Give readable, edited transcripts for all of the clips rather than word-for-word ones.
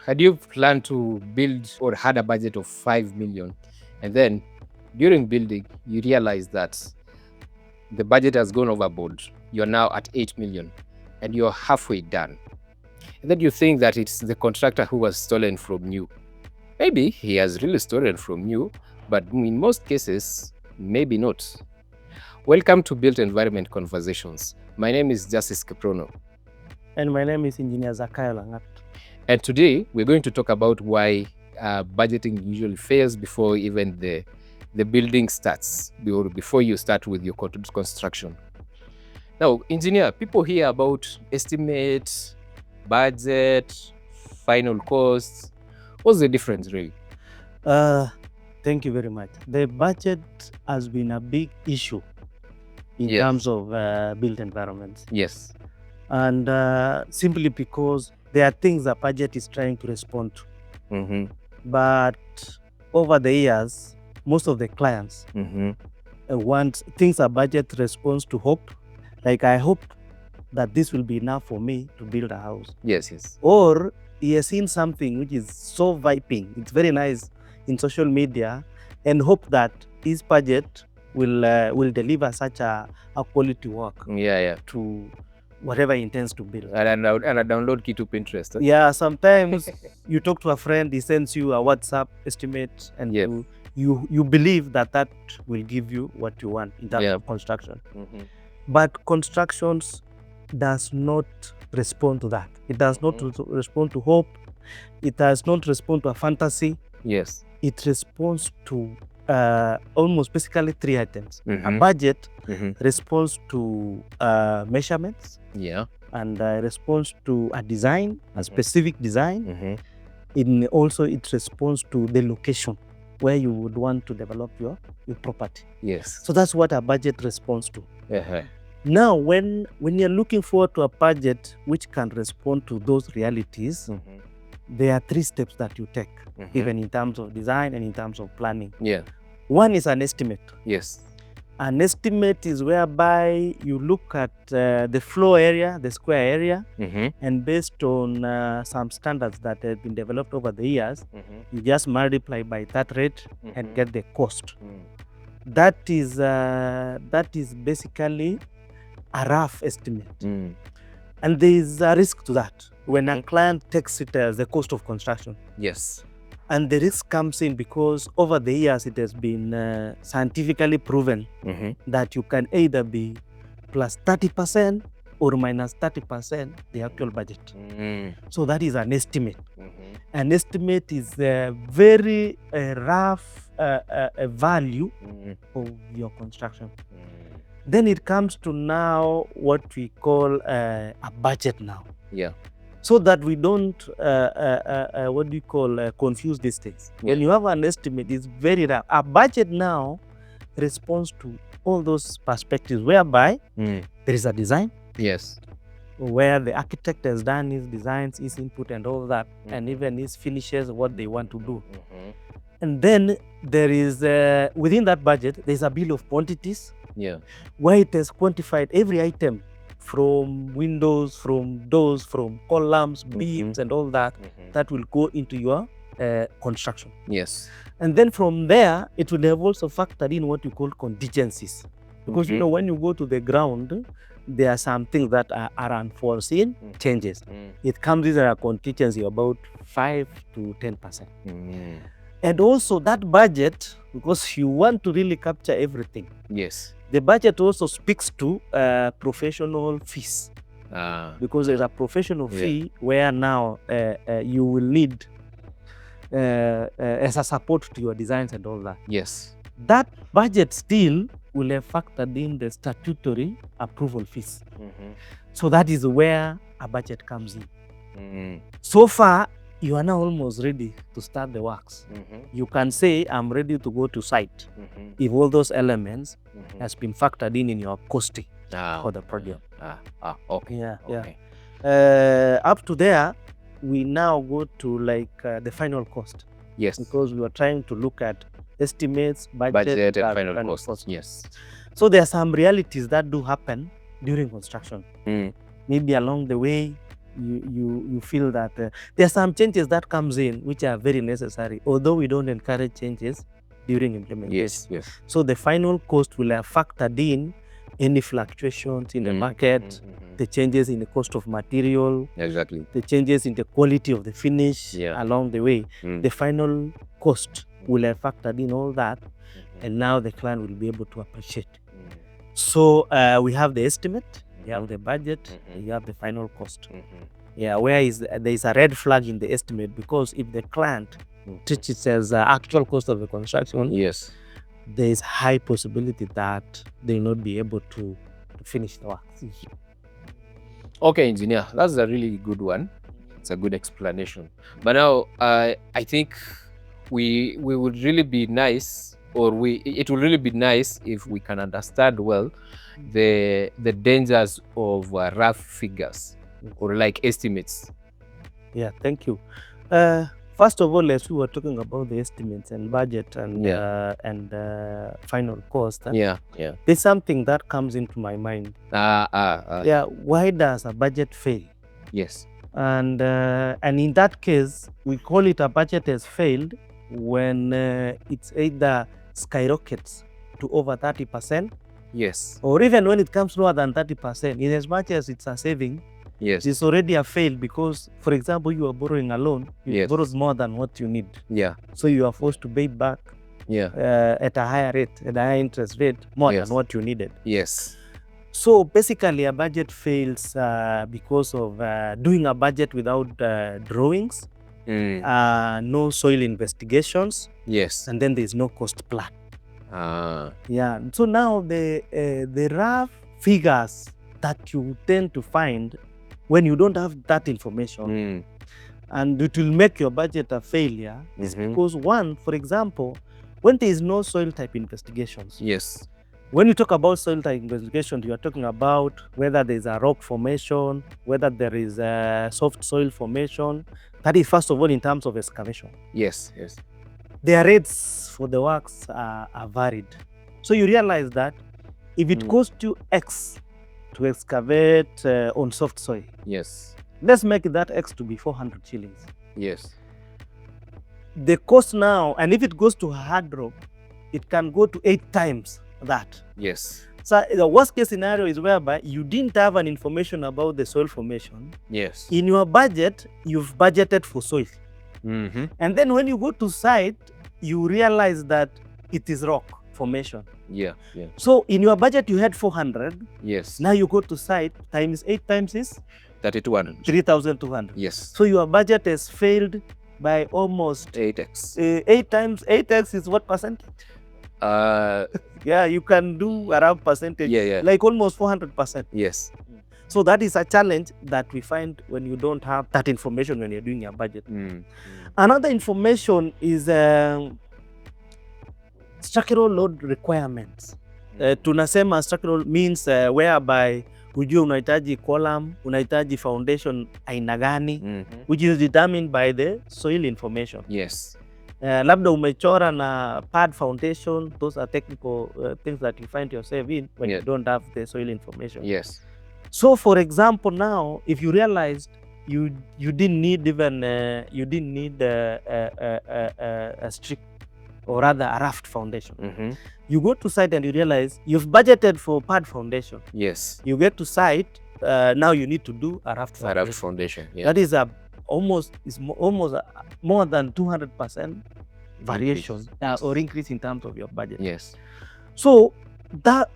had you planned to build or had a budget of 5 million, and then during building, you realize that the budget has gone overboard, you're now at 8 million and you're halfway done. And then you think that it's the contractor who has stolen from you. Maybe he has really stolen from you, but in most cases, maybe not. Welcome to Built Environment Conversations. My name is Justice Kiprono. And my name is Engineer Zakayo Langat. And today, we're going to talk about why budgeting usually fails before even the building starts, or before you start with your construction. Now, engineer, people hear about estimate, budget, final costs. What's the difference really? Thank you very much. The budget has been a big issue in terms of built environments. Yes. And simply because there are things that budget is trying to respond to. But over the years, most of the clients want things a budget responds to hope. Like, I hope that this will be enough for me to build a house. Yes, yes. Or he has seen something which is so vibing, it's very nice in social media, and hope that his budget will deliver such a quality work to whatever he intends to build. And I download key to Pinterest. Yeah, sometimes you talk to a friend, he sends you a WhatsApp estimate, and you believe that will give you what you want in terms of construction. But constructions does not respond to that. It does not respond to hope. It does not respond to a fantasy. Yes. It responds to almost basically three items. A budget responds to measurements. Yeah. And responds to a design, a specific design. It responds to the location where you would want to develop your property. Yes. So that's what a budget responds to. Now, when you're looking forward to a budget which can respond to those realities, there are three steps that you take, even in terms of design and in terms of planning. Yeah. One is an estimate. Yes. An estimate is whereby you look at the floor area, the square area, and based on some standards that have been developed over the years, you just multiply by that rate and get the cost. That is basically a rough estimate. And there is a risk to that when a client takes it as the cost of construction. Yes. And the risk comes in because over the years it has been scientifically proven that you can either be plus 30% or minus 30% the actual budget. So that is an estimate. An estimate is a very rough value of your construction. Then it comes to now what we call a budget now. Yeah. So that we don't, confuse these things. When you have an estimate, it's very rough. A budget now responds to all those perspectives whereby there is a design. Yes. Where the architect has done his designs, his input and all that, and even his finishes, what they want to do. And then there is, within that budget, there's a bill of quantities. Yeah. Where it has quantified every item from windows, from doors, from columns, beams and all that, that will go into your construction. Yes. And then from there, it will have also factored in what you call contingencies. Because you know, when you go to the ground, there are some things that are unforeseen changes. It comes in a contingency about 5 to 10%. And also that budget, because you want to really capture everything. Yes. The budget also speaks to professional fees. Because there's a professional fee where now you will need as a support to your designs and all that. Yes. That budget still will have factored in the statutory approval fees. So that is where a budget comes in. So far, you are now almost ready to start the works. You can say, I'm ready to go to site if all those elements has been factored in your costing for the project. Okay. Okay. Up to there, we now go to like the final cost. Yes. Because we are trying to look at estimates, budget and final cost. Yes. So there are some realities that do happen during construction. Mm. Maybe along the way, you feel that there are some changes that comes in which are very necessary, although we don't encourage changes during implementation. Yes, yes. So the final cost will have factored in any fluctuations in the market, the changes in the cost of material, Exactly. the changes in the quality of the finish along the way. The final cost will have factored in all that, and now the client will be able to appreciate. So we have the estimate, you have the budget, and you have the final cost. Yeah, where there is a red flag in the estimate, because if the client treats it as actual cost of the construction, Yes. there is high possibility that they will not be able to finish the work. Okay, engineer, that's a really good one. It's a good explanation. But now, I think we would really be nice, or it will really be nice if we can understand well the dangers of rough figures or like estimates. Yeah, thank you. First of all, as we were talking about the estimates and budget and final cost, there's something that comes into my mind. Yeah, why does a budget fail? Yes. And in that case, we call it a budget has failed when it's either skyrockets to over 30%. Yes. Or even when it comes lower than 30%, in as much as it's a saving, yes, it's already a fail, because, for example, you are borrowing a loan, you borrowed more than what you need. Yeah. So you are forced to pay back at a higher rate, at a higher interest rate, more than what you needed. Yes. So basically, a budget fails because of doing a budget without drawings, no soil investigations, and then there's no cost plan. Yeah. So now the rough figures that you tend to find when you don't have that information, and it will make your budget a failure, is because, one, for example, when there is no soil type investigations. Yes. When you talk about soil type investigation, you are talking about whether there is a rock formation, whether there is a soft soil formation. That is, first of all, in terms of excavation. Yes, yes. Their rates for the works are varied. So you realize that if it costs you X to excavate on soft soil, yes, let's make that X to be 400 shillings. Yes. The cost now, and if it goes to hard rock, it can go to 8 times that. Yes. So the worst case scenario is whereby you didn't have an information about the soil formation. Yes. In your budget, you've budgeted for soil. And then when you go to site, you realize that it is rock formation. Yeah, yeah. So in your budget, you had 400. Yes. Now you go to site, times 8 times is 3,200. 3,200. Yes. So your budget has failed by almost 8x. 8 times 8x is what percentage? Yeah, you can do around percentage. Yeah. Like almost 400%. Yes. So that is a challenge that we find when you don't have that information when you're doing your budget. Another information is structural load requirements. Tunasema structural means whereby ujue unahitaji column, unahitaji foundation aina gani, which is determined by the soil information. Yes. Labda umechora na pad foundation, those are technical things that you find yourself in when you don't have the soil information. Yes. So for example, now if you realized you didn't need even a strict, or rather a raft foundation. You go to site and you realize you've budgeted for pad foundation. Yes. You get to site, now you need to do a raft foundation. A raft foundation. Yeah. That is almost more than 200% variation or increase in terms of your budget. Yes. So that,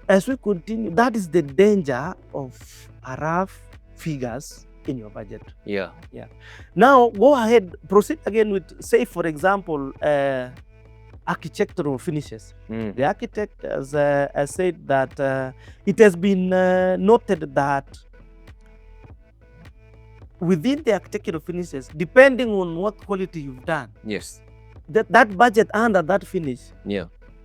as we continue, that is the danger of a rough figures in your budget. Yeah. Now go ahead, proceed again with, say for example, architectural finishes. The architect has said that it has been noted that within the architectural finishes, depending on what quality you've done, yes, that budget under that finish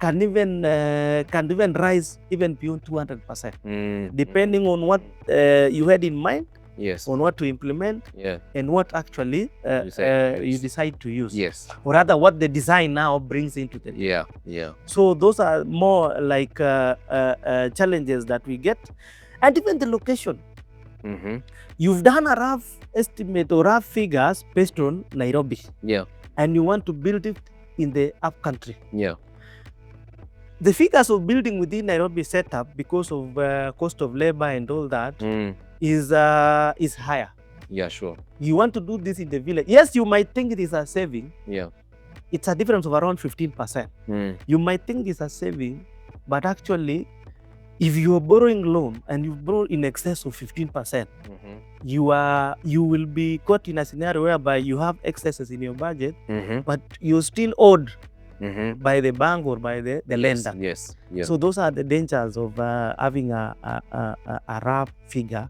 can even rise even beyond 200%, depending on what you had in mind. Yes. On what to implement, and what actually you decide to use. Yes. Or rather, what the design now brings into the. Yeah. So those are more like challenges that we get, and even the location. You've done a rough estimate or rough figures based on Nairobi. Yeah. And you want to build it in the upcountry. Yeah. The figures of building within Nairobi setup, because of cost of labor and all that, is higher. Yeah, sure. You want to do this in the village. Yes, you might think it is a saving. Yeah. It's a difference of around 15%. You might think it's a saving, but actually, if you are borrowing loan and you borrow in excess of 15%, you will be caught in a scenario whereby you have excesses in your budget, but you're still owed by the bank or by the lender. Yes. Yeah. So those are the dangers of having a rough figure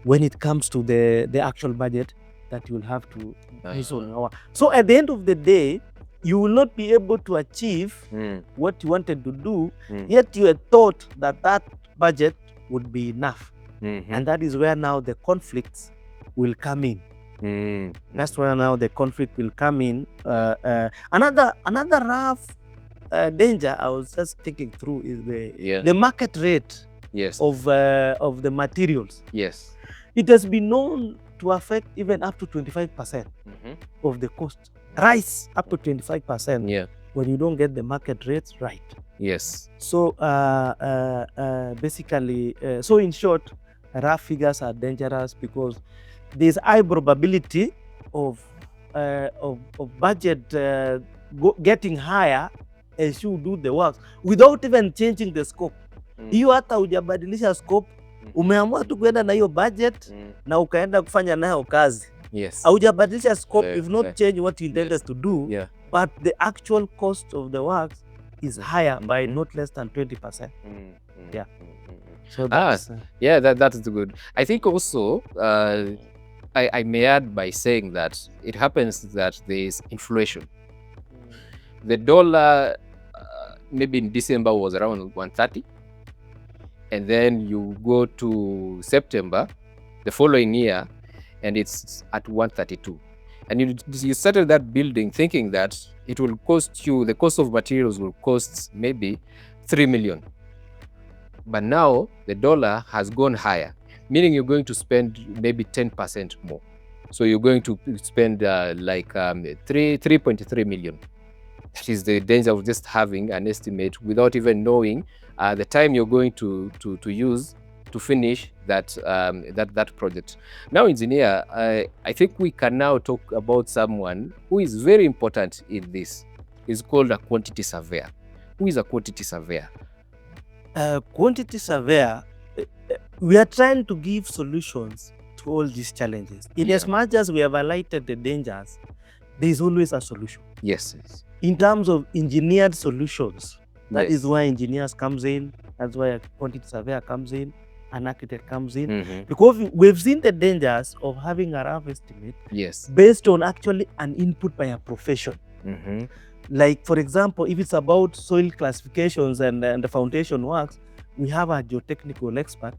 when it comes to the actual budget that you will have to use on. So at the end of the day, you will not be able to achieve what you wanted to do, yet you had thought that that budget would be enough. And that is where now the conflicts will come in. That's where now the conflict will come in. Another rough danger I was just thinking through is the market rate of the materials. Yes. It has been known to affect even up to 25% of the cost. Rise up to 25% when you don't get the market rates right. Yes. So basically, so in short, rough figures are dangerous because there's high probability of budget getting higher as you do the work without even changing the scope. Hiyo hata hujabadilisha scope, umeamua tu kwenda na hiyo budget na ukaenda kufanya nayo kazi. Yes. Haujabadilisha scope, you've not changed what you intended to do, but the actual cost of the work is higher by not less than 20%. Yeah. So that's, that's good. I think also I may add by saying that it happens that there is inflation. The dollar maybe in December was around 130, and then you go to September the following year and it's at 132. And you started that building thinking that it will cost you, the cost of materials will cost maybe 3 million. But now the dollar has gone higher, meaning you're going to spend maybe 10% more. So you're going to spend like 3.3 million. That is the danger of just having an estimate without even knowing the time you're going to use to finish that project. Now, engineer, I think we can now talk about someone who is very important in this. It's called a quantity surveyor. Who is a quantity surveyor? Quantity surveyor, we are trying to give solutions to all these challenges. In as much as we have highlighted the dangers, there is always a solution. Yes. In terms of engineered solutions, that is why engineers comes in, that's why a quantity surveyor comes in, an architect comes in, because we've seen the dangers of having a rough estimate based on actually an input by a profession. Like, for example, if it's about soil classifications and the foundation works, we have a geotechnical expert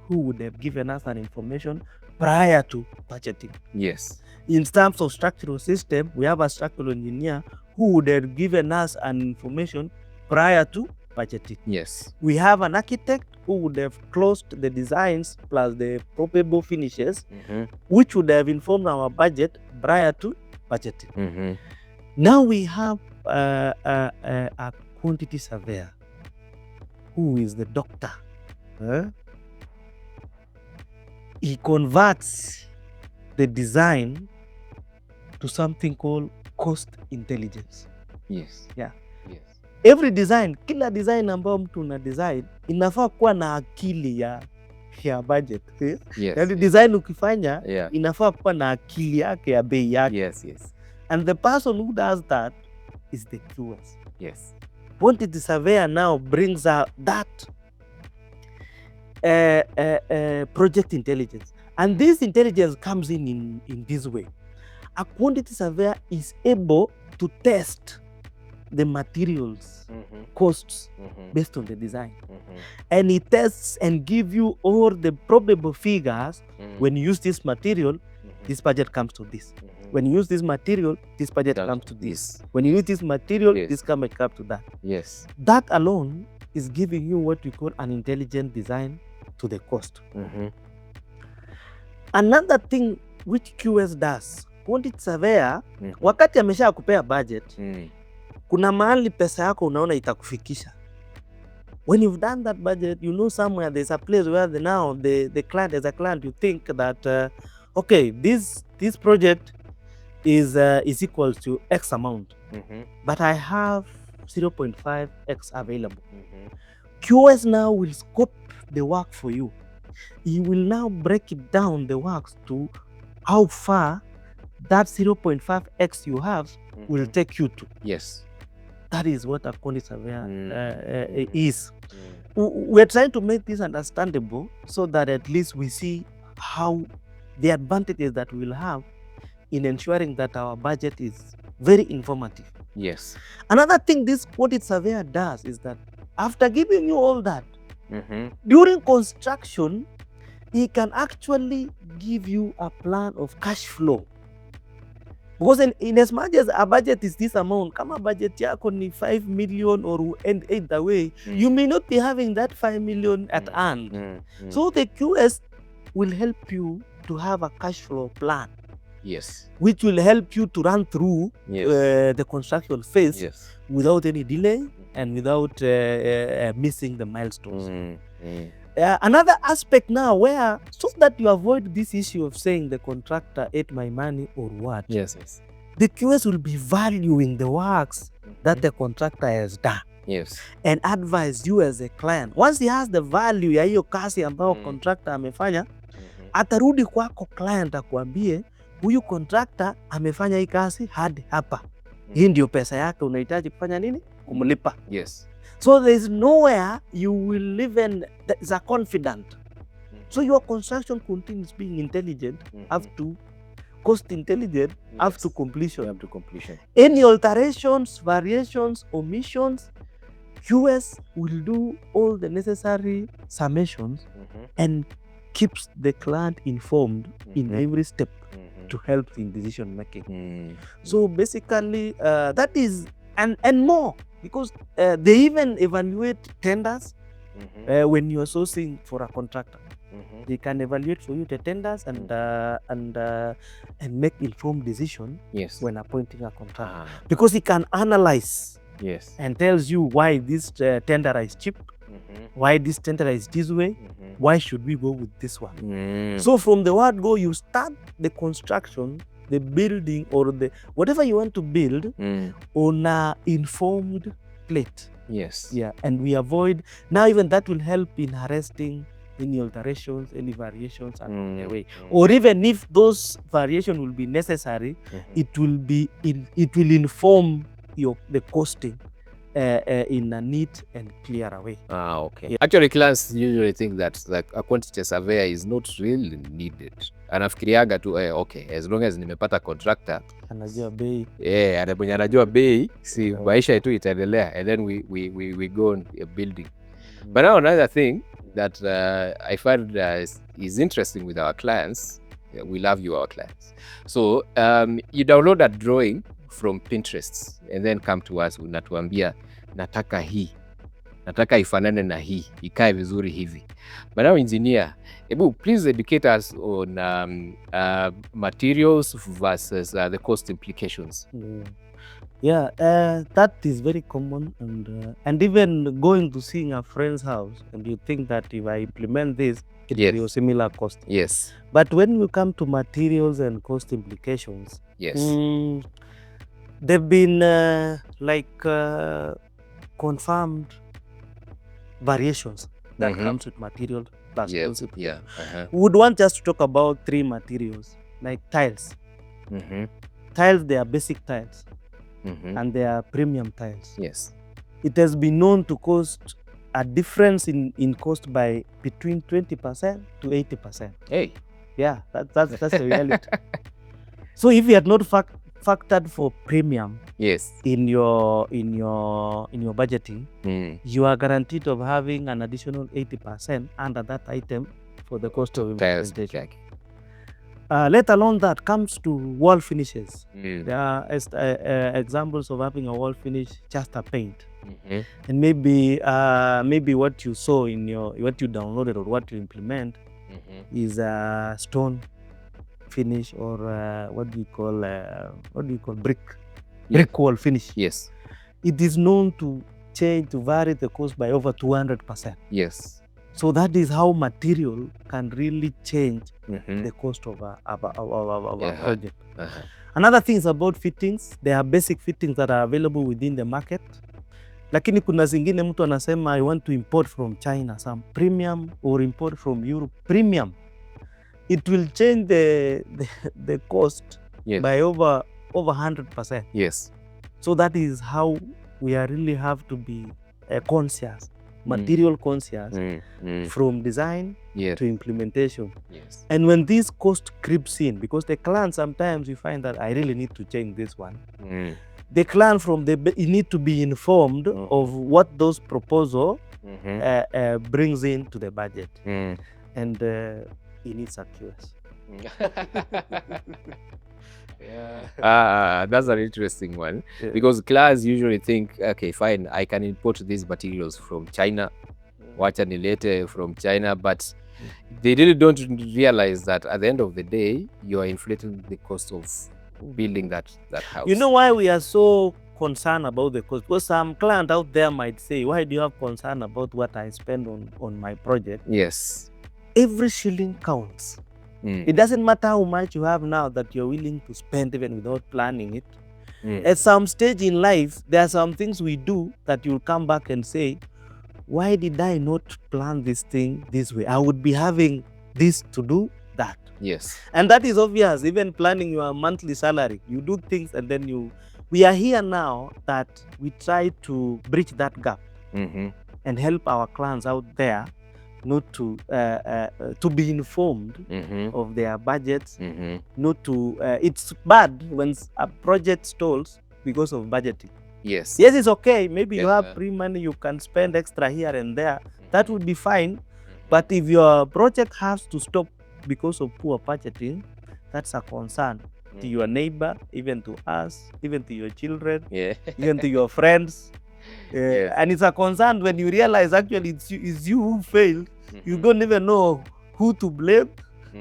who would have given us an information prior to budgeting. Yes. In terms of structural system, we have a structural engineer who would have given us an information prior to budgeting. Yes. We have an architect who would have closed the designs plus the probable finishes, which would have informed our budget prior to budgeting. Now we have a quantity surveyor who is the doctor. He converts the design to something called cost intelligence. Yes. Yeah. Yes. Every design, kila design ambayo mtu una design inafaa kuwa na akili ya budget. Yes. Yani design ukifanya inafaa kuwa na akili yake ya bei yake. Yes. And the person who does that is the QS. Yes. Quantity surveyor now brings out that project intelligence. And this intelligence comes in this way. A quantity surveyor is able to test the materials costs based on the design. And he tests and give you all the probable figures. When you use this material, this budget comes to this. When you use this material, this budget comes to this. When you use this material, this budget comes to that. Yes. That alone is giving you what we call an intelligent design to the cost. Another thing which QS does, Quantity Surveyor, wakati amesha kupea budget, kuna mahali pesa yako unaona itakufikisha. When you've done that budget, you know somewhere there's a place where the client, as a client, you think that okay, this project is equal to X amount, but I have 0.5X available. QS now will scope the work for you. He will now break it down, the works, to how far that 0.5X you have will take you to. Yes. That is what a quantity surveyor is. We're trying to make this understandable so that at least we see how the advantages that we'll have in ensuring that our budget is very informative. Yes. Another thing this quantity surveyor does is that after giving you all that, during construction, he can actually give you a plan of cash flow. Because in as much as a budget is this amount, kama budget yako ni 5 million or end either way, you may not be having that 5 million at hand. So the QS will help you to have a cash flow plan. Yes. Which will help you to run through the construction phase without any delay and without missing the milestones. Another aspect now where, so that you avoid this issue of saying the contractor ate my money or what, the QS will be valuing the works that the contractor has done. And advise you as a client. Once he has the value ya hiyo kazi ambayo contractor amefanya, atarudi kwako client akuambie, huyu contractor amefanya hii kazi hadi hapa. Hii ndio pesa yake unahitaji kufanya nini? Kumlipa. So there is nowhere you will live in that is a confident. So your construction continues being intelligent up to cost intelligent up to completion. Any alterations, variations, omissions, QS will do all the necessary summations and keeps the client informed in every step to help in decision making. So basically that is and more, because they even evaluate tenders when you are sourcing for a contractor. They can evaluate for you the tenders and make informed decision when appointing a contractor, because he can analyze and tells you why this tender is cheap, why this tender is this way, why should we go with this one. So from the word go, you start the construction, the building, or the whatever you want to build on a informed plate. And we avoid, now even that will help in arresting any alterations, any variations along the way. Or even if those variations will be necessary, it will inform the costing in a neat and clear way. Actually, clients usually think that like a quantity surveyor is not really needed. Anafikiriaga tu okay, as long as nimepata contractor anajua bei, anajua bei, si maisha yetu itaendelea, and then we go on building. But now another thing that I find is interesting with our clients, we love you, our clients. So you download a drawing from Pinterest and then come to us, unatuambia nataka hii, nataka ifanane na hii, ikae vizuri hivi. But now engineer, please educate us on materials versus the cost implications. That is very common, and even going to seeing a friend's house and you think that if I implement this, it will be a similar cost. But when we come to materials and cost implications, they've been confirmed variations that comes with material plus cost. We would want just to talk about 3 materials, like tiles. Tiles, they are basic tiles. And they are premium tiles. It has been known to cost a difference in cost by between 20% to 80%. That's the reality. So if you had not factored for premium in your budgeting, you are guaranteed of having an additional 80% under that item for the cost of implementation. Let alone that comes to wall finishes. There are examples of having a wall finish just a paint, and maybe what you saw in what you downloaded or what you implement is a stone finish or what do you call brick wall finish. Yes. It is known to vary the cost by over 200%. Yes. So that is how material can really change Mm-hmm. the cost of a Uh-huh. project. Uh-huh. Another thing is about fittings. There are basic fittings that are available within the market. Lakini kuna zingine mtu anasema I want to import from China some premium or import from Europe premium. It will change the cost Yes. by over 100%. Yes. So that is how we are really have to be conscious, material conscious, from design Yeah. to implementation. Yes. And when this cost creeps in, because the client sometimes you find that I really need to change this one. The client you need to be informed of what those proposal brings into the budget, and he needs accuracy. That's an interesting one, because clients usually think, okay, fine, I can import these materials from China, wacha nilete from China, but they really don't realize that at the end of the day, you are inflating the cost of building that house. You know why we are so concerned about the cost? Because some client out there might say, why do you have concern about what I spend on my project? Yes. Every shilling counts. It doesn't matter how much you have now that you're willing to spend even without planning it. At some stage in life, there are some things we do that you'll come back and say, why did I not plan this thing this way? I would be having this to do that. Yes. And that is obvious. Even planning your monthly salary, you do things and then we are here now that we try to bridge that gap and help our clients out there not to be informed of their budgets, not to it's bad when a project stalls because of budgeting. Yes. Yes, it's okay. Maybe you have free money, you can spend extra here and there. That would be fine. But if your project has to stop because of poor budgeting, that's a concern to your neighbor, even to us, even to your children, even to your friends. And it's a concern when you realize actually it's you who failed. You don't even know who to blame.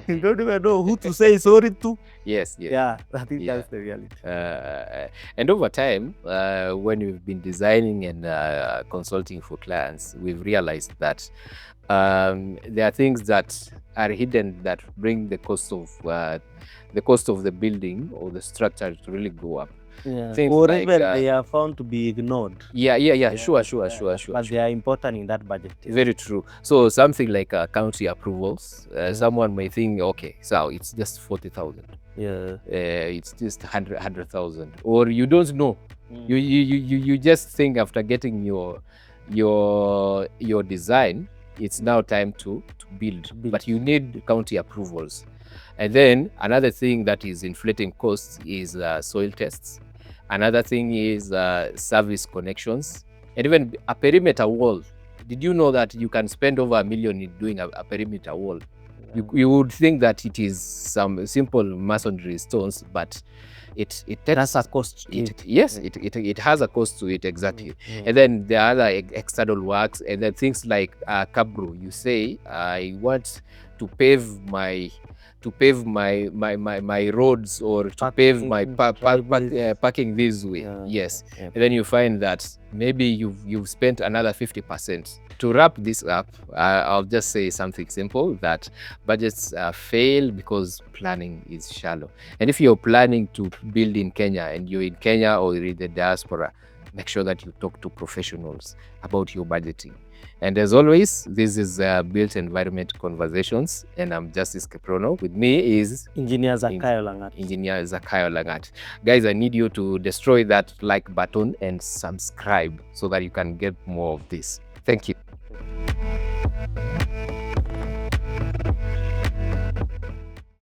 You don't even know who to say sorry to. Yes. Yeah, I think that's the reality. And over time, when we've been designing and consulting for clients, we've realized that there are things that are hidden that bring the cost of the building or the structure to really go up. Things or like, even they are found to be ignored. Sure. But they are important in that budget. Very true. So something like county approvals, someone may think, okay, so it's just 40,000. It's just 100,000, or you don't know. You just think after getting your design, it's now time to build, but you need county approvals. And then another thing that is inflating costs is soil tests. Another thing is service connections, and even a perimeter wall. Did you know that you can spend over $1 million in doing a perimeter wall? You would think that it is some simple masonry stones, but it has a cost. It has a cost to it, exactly. And then there are other external works, and then things like cabro. You say, I want to pave my roads, or to pave my parking this way. And then you find that maybe you've spent another 50%. To wrap this up, I'll just say something simple, that budgets fail because planning is shallow. And if you're planning to build in Kenya, and you're in Kenya or you're in the diaspora, make sure that you talk to professionals about your budgeting. And as always, this is Built Environment Conversations, and I'm Justice Keprono. With me is Engineer Zakayo Langat. Guys, I need you to destroy that like button and subscribe so that you can get more of this. Thank you.